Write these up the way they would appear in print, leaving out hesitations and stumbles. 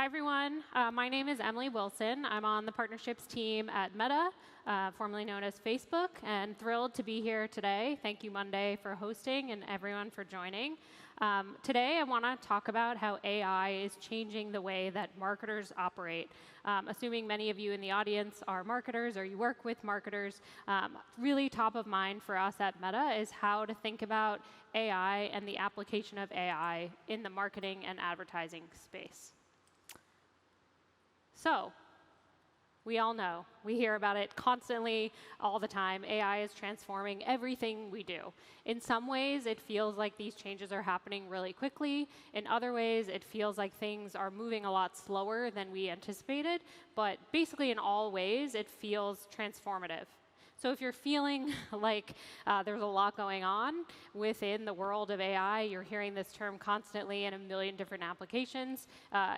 Hi, everyone. My name is Emily Wilson. I'm on the partnerships team at Meta, formerly known as Facebook, and thrilled to be here today. Thank you, Monday, for hosting and everyone for joining. Today, I want to talk about how AI is changing the way that marketers operate. Assuming many of you in the audience are marketers or you work with marketers, really top of mind for us at Meta is how to think about AI and the application of AI in the marketing and advertising space. So, we all know, we hear about it constantly, all the time. AI is transforming everything we do. In some ways, it feels like these changes are happening really quickly. In other ways, it feels like things are moving a lot slower than we anticipated. But basically, in all ways, it feels transformative. So if you're feeling like there's a lot going on within the world of AI, you're hearing this term constantly in a million different applications.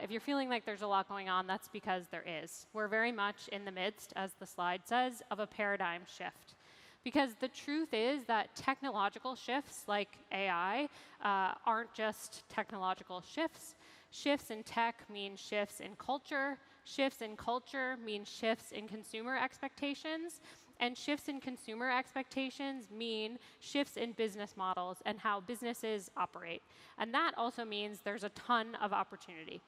If you're feeling like there's a lot going on, that's because there is. We're very much in the midst, as the slide says, of a paradigm shift. Because the truth is that technological shifts like AI aren't just technological shifts. Shifts in tech mean shifts in culture. Shifts in culture mean shifts in consumer expectations. And shifts in consumer expectations mean shifts in business models and how businesses operate. And that also means there's a ton of opportunity.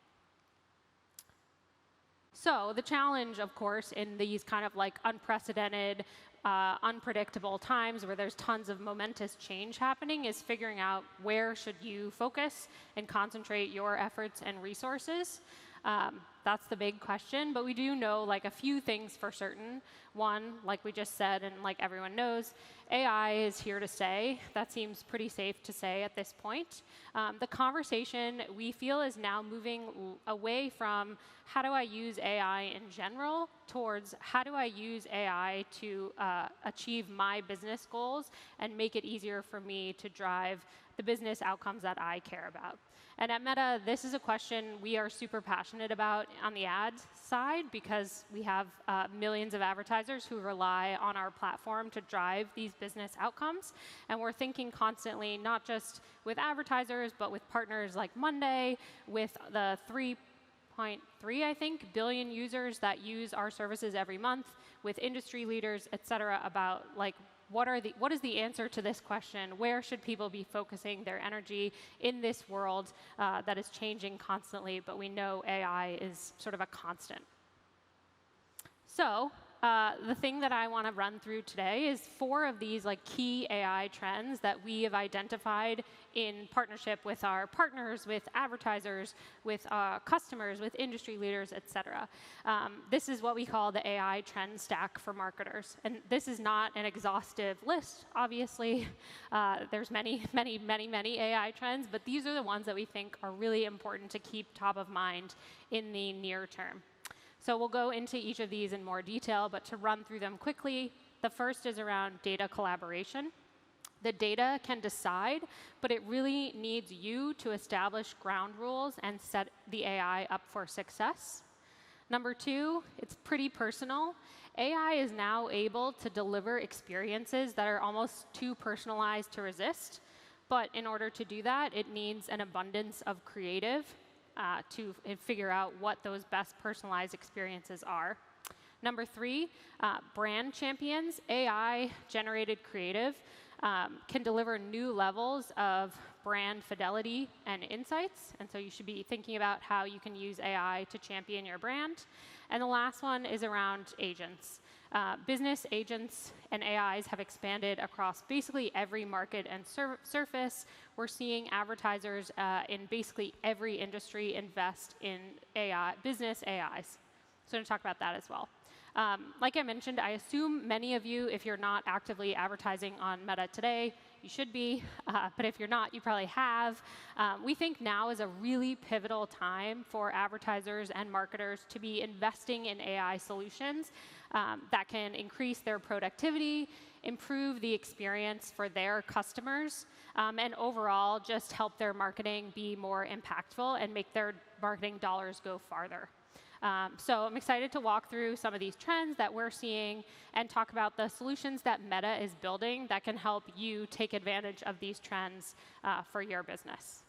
So the challenge, of course, in these kind of like unprecedented, unpredictable times where there's tons of momentous change happening is figuring out where should you focus and concentrate your efforts and resources. That's the big question. But we do know like a few things for certain. One, like we just said, and like everyone knows, AI is here to stay. That seems pretty safe to say at this point. The conversation we feel is now moving away from how do I use AI in general towards how do I use AI to achieve my business goals and make it easier for me to drive the business outcomes that I care about. And at Meta, this is a question we are super passionate about on the ads side because we have millions of advertisers who rely on our platform to drive these business outcomes. And we're thinking constantly, not just with advertisers, but with partners like Monday, with the 3.3, I think, billion users that use our services every month, with industry leaders, et cetera, about like what is the answer to this question? Where should people be focusing their energy in this world that is changing constantly, but we know AI is sort of a constant? So the thing that I want to run through today is 4 of these like key AI trends that we have identified in partnership with our partners, with advertisers, with customers, with industry leaders, et cetera. This is what we call the AI trend stack for marketers. And this is not an exhaustive list, obviously. There's many AI trends, but these are the ones that we think are really important to keep top of mind in the near term. So we'll go into each of these in more detail, but to run through them quickly, the first is around data collaboration. The data can decide, but it really needs you to establish ground rules and set the AI up for success. Number 2, it's pretty personal. AI is now able to deliver experiences that are almost too personalized to resist. But in order to do that, it needs an abundance of creative to figure out what those best personalized experiences are. Number 3, brand champions. AI-generated creative can deliver new levels of brand fidelity and insights. And so you should be thinking about how you can use AI to champion your brand. And the last one is around agents. Business agents and AIs have expanded across basically every market and surface. We're seeing advertisers in basically every industry invest in AI, business AIs. So I'm going to talk about that as well. Like I mentioned, I assume many of you, if you're not actively advertising on Meta today, you should be. But if you're not, you probably have. We think now is a really pivotal time for advertisers and marketers to be investing in AI solutions that can increase their productivity, improve the experience for their customers, and overall just help their marketing be more impactful and make their marketing dollars go farther. So I'm excited to walk through some of these trends that we're seeing and talk about the solutions that Meta is building that can help you take advantage of these trends for your business.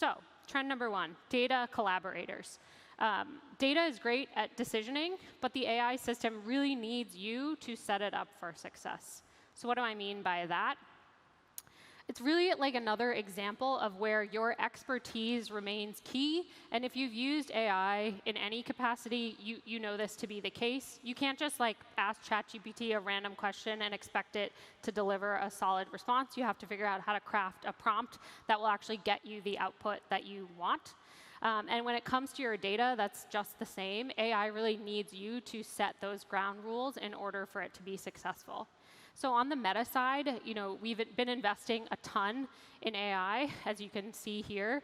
So trend number 1, data collaborators. Data is great at decisioning, but the AI system really needs you to set it up for success. So what do I mean by that? It's really like another example of where your expertise remains key. And if you've used AI in any capacity, you know this to be the case. You can't just like ask ChatGPT a random question and expect it to deliver a solid response. You have to figure out how to craft a prompt that will actually get you the output that you want. And when it comes to your data, that's just the same. AI really needs you to set those ground rules in order for it to be successful. So on the Meta side, we've been investing a ton in AI, as you can see here.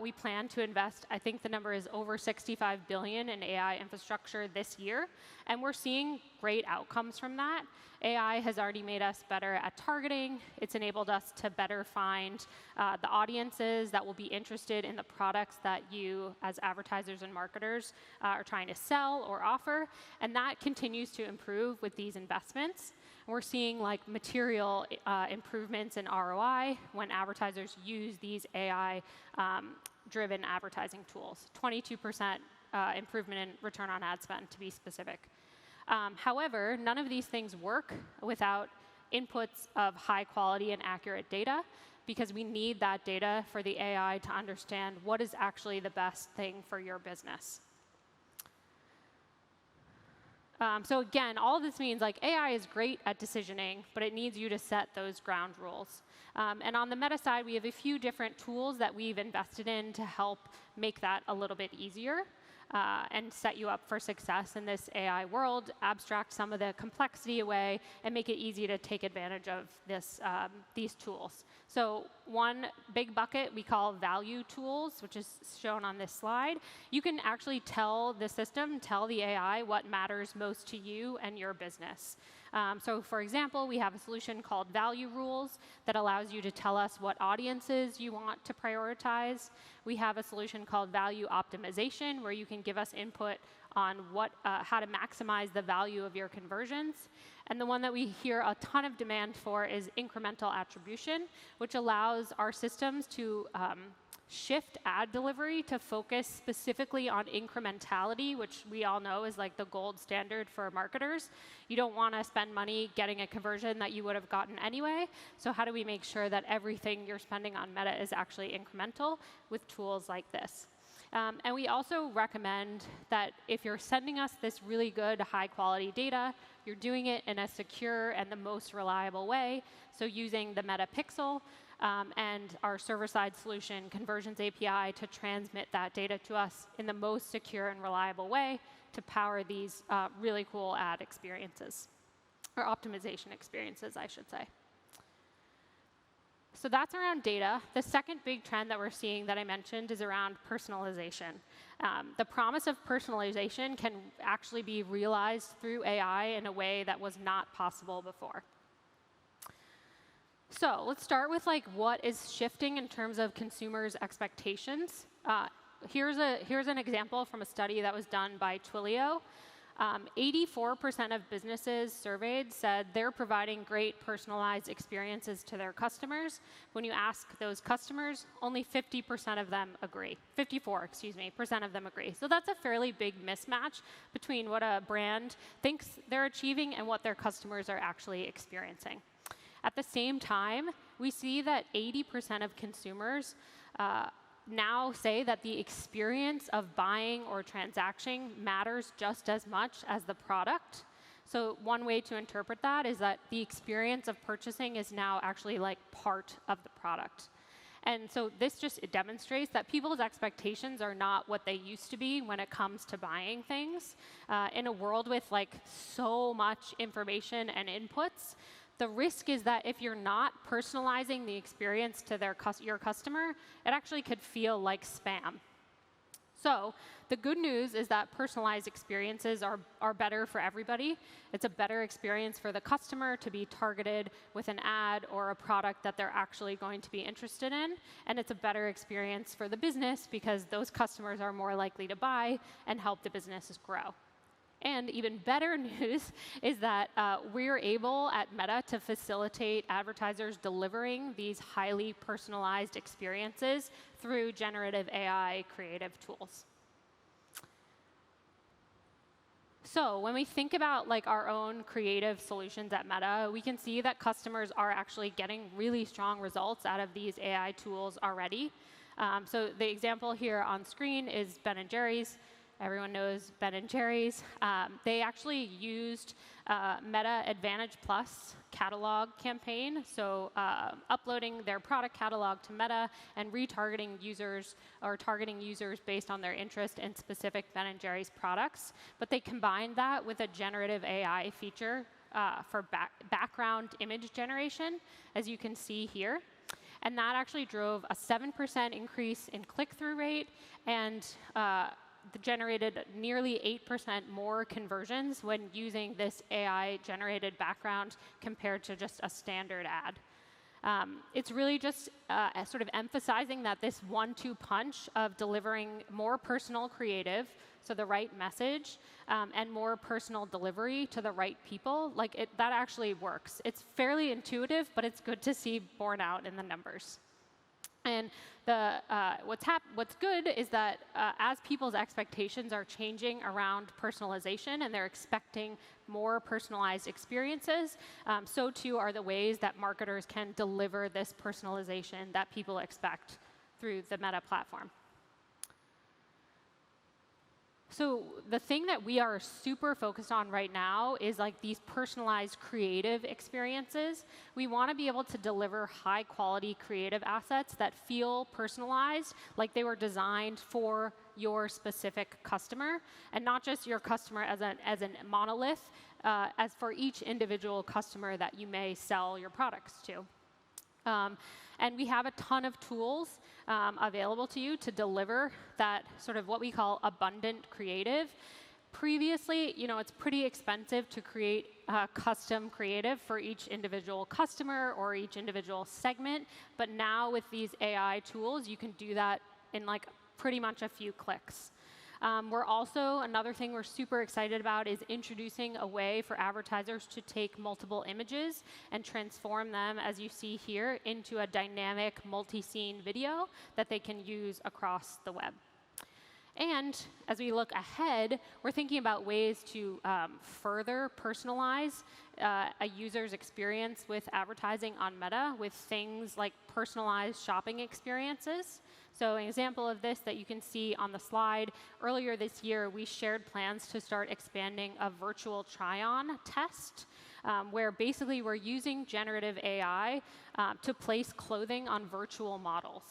We plan to invest, I think the number is over $65 billion in AI infrastructure this year, and we're seeing great outcomes from that. AI has already made us better at targeting. It's enabled us to better find the audiences that will be interested in the products that you, as advertisers and marketers, are trying to sell or offer, and that continues to improve with these investments. We're seeing like material improvements in ROI when advertisers use these AI-driven advertising tools. 22% improvement in return on ad spend, to be specific. However, none of these things work without inputs of high quality and accurate data, because we need that data for the AI to understand what is actually the best thing for your business. So again, all of this means like AI is great at decisioning, but it needs you to set those ground rules. And on the Meta side, we have a few different tools that we've invested in to help make that a little bit easier and set you up for success in this AI world, abstract some of the complexity away, and make it easy to take advantage of these tools. So one big bucket we call value tools, which is shown on this slide. You can actually tell the system, tell the AI what matters most to you and your business. So for example, we have a solution called Value Rules that allows you to tell us what audiences you want to prioritize. We have a solution called Value Optimization, where you can give us input on how to maximize the value of your conversions. And the one that we hear a ton of demand for is incremental attribution, which allows our systems to shift ad delivery to focus specifically on incrementality, which we all know is like the gold standard for marketers. You don't want to spend money getting a conversion that you would have gotten anyway. So how do we make sure that everything you're spending on Meta is actually incremental with tools like this? And we also recommend that if you're sending us this really good, high-quality data, you're doing it in a secure and the most reliable way. So using the Meta Pixel and our server-side solution, Conversions API, to transmit that data to us in the most secure and reliable way to power these really cool ad experiences, or optimization experiences, I should say. So that's around data. The second big trend that we're seeing that I mentioned is around personalization. The promise of personalization can actually be realized through AI in a way that was not possible before. So let's start with like what is shifting in terms of consumers' expectations. Here's an example from a study that was done by Twilio. 84% of businesses surveyed said they're providing great personalized experiences to their customers. When you ask those customers, only 50% of them agree. 54% of them agree. So that's a fairly big mismatch between what a brand thinks they're achieving and what their customers are actually experiencing. At the same time, we see that 80% of consumers now say that the experience of buying or transacting matters just as much as the product. So one way to interpret that is that the experience of purchasing is now actually like part of the product. And so this just demonstrates that people's expectations are not what they used to be when it comes to buying things. In a world with like so much information and inputs, the risk is that if you're not personalizing the experience to your customer, it actually could feel like spam. So the good news is that personalized experiences are better for everybody. It's a better experience for the customer to be targeted with an ad or a product that they're actually going to be interested in. And it's a better experience for the business because those customers are more likely to buy and help the businesses grow. And even better news is that we're able at Meta to facilitate advertisers delivering these highly personalized experiences through generative AI creative tools. So when we think about like our own creative solutions at Meta, we can see that customers are actually getting really strong results out of these AI tools already. So the example here on screen is Ben & Jerry's. Everyone knows Ben & Jerry's. They actually used Meta Advantage Plus catalog campaign, so uploading their product catalog to Meta and retargeting users or targeting users based on their interest in specific Ben & Jerry's products. But they combined that with a generative AI feature for background image generation, as you can see here. And that actually drove a 7% increase in click-through rate and generated nearly 8% more conversions when using this AI-generated background compared to just a standard ad. It's really just sort of emphasizing that this 1-2 punch of delivering more personal creative, so the right message, and more personal delivery to the right people, that actually works. It's fairly intuitive, but it's good to see borne out in the numbers. And what's good is that as people's expectations are changing around personalization and they're expecting more personalized experiences, so too are the ways that marketers can deliver this personalization that people expect through the Meta platform. So the thing that we are super focused on right now is like these personalized creative experiences. We want to be able to deliver high quality creative assets that feel personalized, like they were designed for your specific customer, and not just your customer as a monolith, as for each individual customer that you may sell your products to. And we have a ton of tools available to you to deliver that sort of what we call abundant creative. Previously, it's pretty expensive to create custom creative for each individual customer or each individual segment. But now with these AI tools, you can do that in like pretty much a few clicks. Another thing we're super excited about is introducing a way for advertisers to take multiple images and transform them, as you see here, into a dynamic multi-scene video that they can use across the web. And as we look ahead, we're thinking about ways to further personalize a user's experience with advertising on Meta with things like personalized shopping experiences. So an example of this that you can see on the slide, earlier this year, we shared plans to start expanding a virtual try-on test, where basically we're using generative AI to place clothing on virtual models.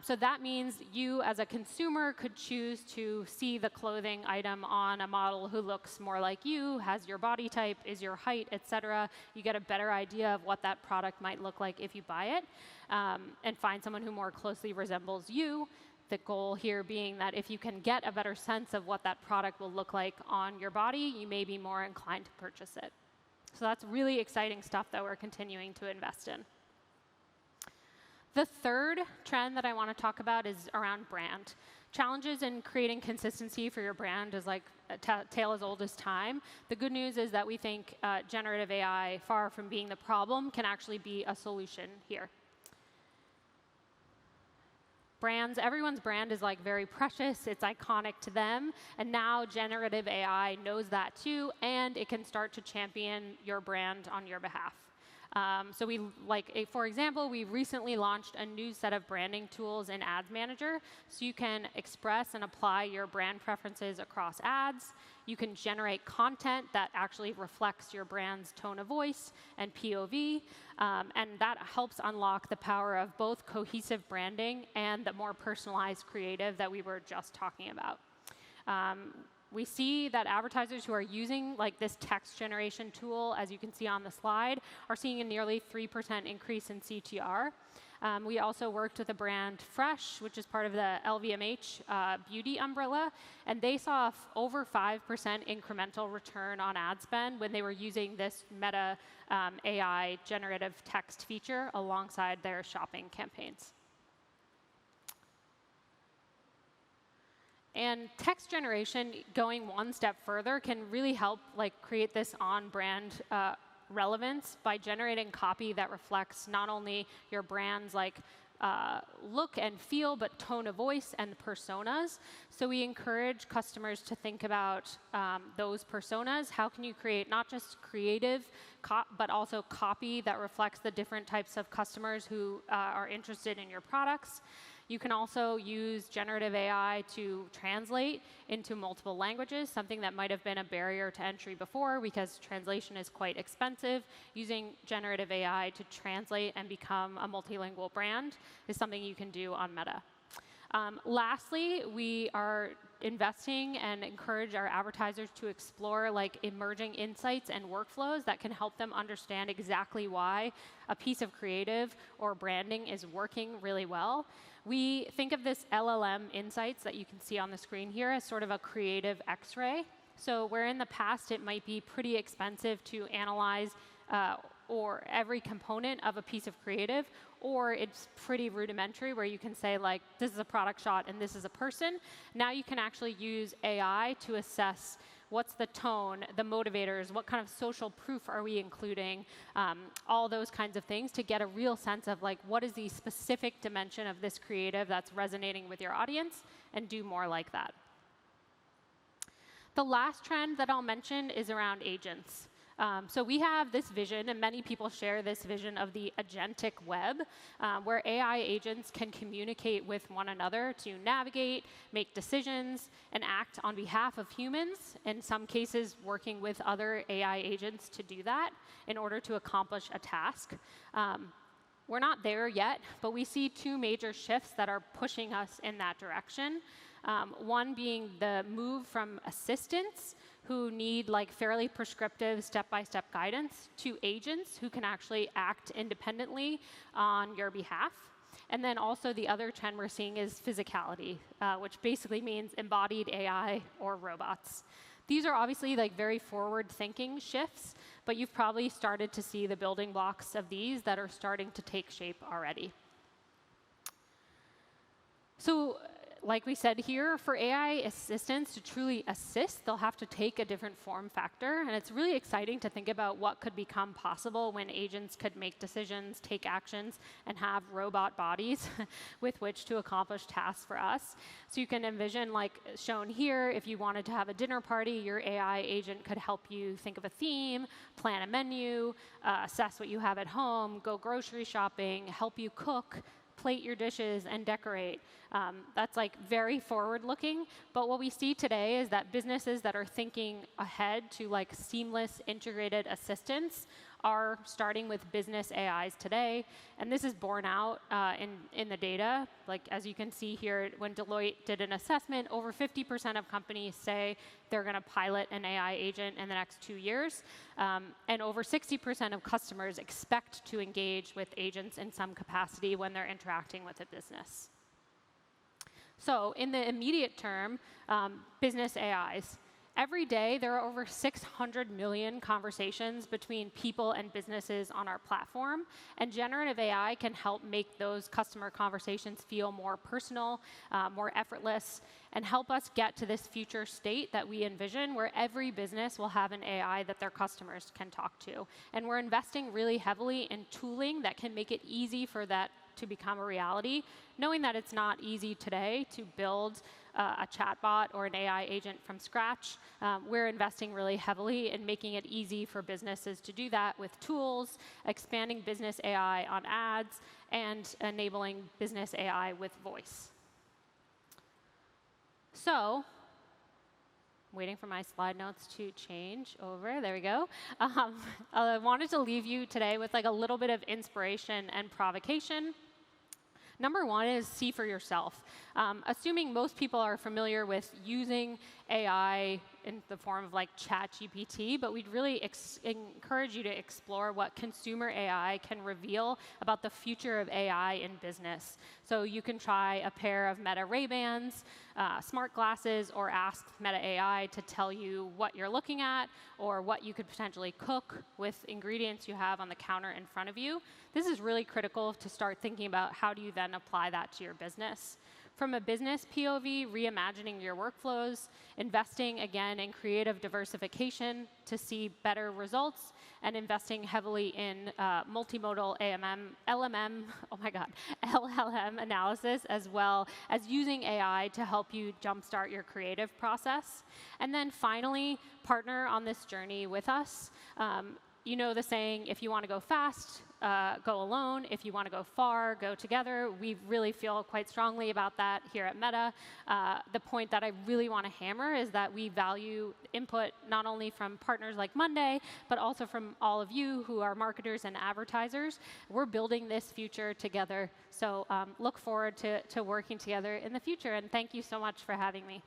So that means you, as a consumer, could choose to see the clothing item on a model who looks more like you, has your body type, is your height, et cetera. You get a better idea of what that product might look like if you buy it, and find someone who more closely resembles you. The goal here being that if you can get a better sense of what that product will look like on your body, you may be more inclined to purchase it. So that's really exciting stuff that we're continuing to invest in. The third trend that I want to talk about is around brand. Challenges in creating consistency for your brand is like a tale as old as time. The good news is that we think generative AI, far from being the problem, can actually be a solution here. Everyone's brand is like very precious, it's iconic to them, and now generative AI knows that too, and it can start to champion your brand on your behalf. For example, we recently launched a new set of branding tools in Ads Manager, so you can express and apply your brand preferences across ads. You can generate content that actually reflects your brand's tone of voice and POV, and that helps unlock the power of both cohesive branding and the more personalized creative that we were just talking about. We see that advertisers who are using this text generation tool, as you can see on the slide, are seeing a nearly 3% increase in CTR. We also worked with the brand Fresh, which is part of the LVMH beauty umbrella, and they saw over 5% incremental return on ad spend when they were using this Meta AI generative text feature alongside their shopping campaigns. And text generation, going one step further, can really help create this on-brand relevance by generating copy that reflects not only your brand's look and feel, but tone of voice and personas. So we encourage customers to think about those personas. How can you create not just creative, but also copy that reflects the different types of customers who are interested in your products? You can also use generative AI to translate into multiple languages, something that might have been a barrier to entry before because translation is quite expensive. Using generative AI to translate and become a multilingual brand is something you can do on Meta. Lastly, we are investing and encourage our advertisers to explore emerging insights and workflows that can help them understand exactly why a piece of creative or branding is working really well. We think of this LLM insights that you can see on the screen here as sort of a creative X-ray. So where in the past it might be pretty expensive to analyze or every component of a piece of creative, or it's pretty rudimentary where you can say this is a product shot and this is a person. Now you can actually use AI to assess what's the tone, the motivators, what kind of social proof are we including, all those kinds of things to get a real sense of what is the specific dimension of this creative that's resonating with your audience, and do more like that. The last trend that I'll mention is around agents. So we have this vision, and many people share this vision of the agentic web, where AI agents can communicate with one another to navigate, make decisions, and act on behalf of humans, in some cases working with other AI agents to do that in order to accomplish a task. We're not there yet, but we see two major shifts that are pushing us in that direction. One being the move from assistants who need fairly prescriptive step-by-step guidance to agents who can actually act independently on your behalf. And then also the other trend we're seeing is physicality, which basically means embodied AI or robots. These are obviously very forward-thinking shifts, but you've probably started to see the building blocks of these that are starting to take shape already. So like we said here, for AI assistants to truly assist, they'll have to take a different form factor. And it's really exciting to think about what could become possible when agents could make decisions, take actions, and have robot bodies with which to accomplish tasks for us. So you can envision, shown here, if you wanted to have a dinner party, your AI agent could help you think of a theme, plan a menu, assess what you have at home, go grocery shopping, help you cook, plate your dishes, and decorate. That's very forward-looking. But what we see today is that businesses that are thinking ahead to seamless integrated assistants are starting with business AIs today. And this is borne out in the data. As you can see here, when Deloitte did an assessment, over 50% of companies say they're going to pilot an AI agent in the next 2 years. And over 60% of customers expect to engage with agents in some capacity when they're interacting with a business. So in the immediate term, business AIs. Every day, there are over 600 million conversations between people and businesses on our platform. And generative AI can help make those customer conversations feel more personal, more effortless, and help us get to this future state that we envision where every business will have an AI that their customers can talk to. And we're investing really heavily in tooling that can make it easy for that to become a reality, knowing that it's not easy today to build a chatbot or an AI agent from scratch. We're investing really heavily in making it easy for businesses to do that with tools, expanding business AI on ads, and enabling business AI with voice. So, waiting for my slide notes to change over. There we go. I wanted to leave you today with a little bit of inspiration and provocation. Number one is see for yourself. Assuming most people are familiar with using AI in the form of ChatGPT, but we'd really encourage you to explore what consumer AI can reveal about the future of AI in business. So you can try a pair of Meta Ray-Bans, smart glasses, or ask Meta AI to tell you what you're looking at or what you could potentially cook with ingredients you have on the counter in front of you. This is really critical to start thinking about how do you then apply that to your business. From a business POV, reimagining your workflows, investing again in creative diversification to see better results, and investing heavily in multimodal LMM, oh my God, LLM analysis, as well as using AI to help you jumpstart your creative process. And then finally, partner on this journey with us. You know the saying, if you want to go fast, go alone. If you want to go far, go together. We really feel quite strongly about that here at Meta. The point that I really want to hammer is that we value input not only from partners like Monday, but also from all of you who are marketers and advertisers. We're building this future together. So look forward to working together in the future. And thank you so much for having me.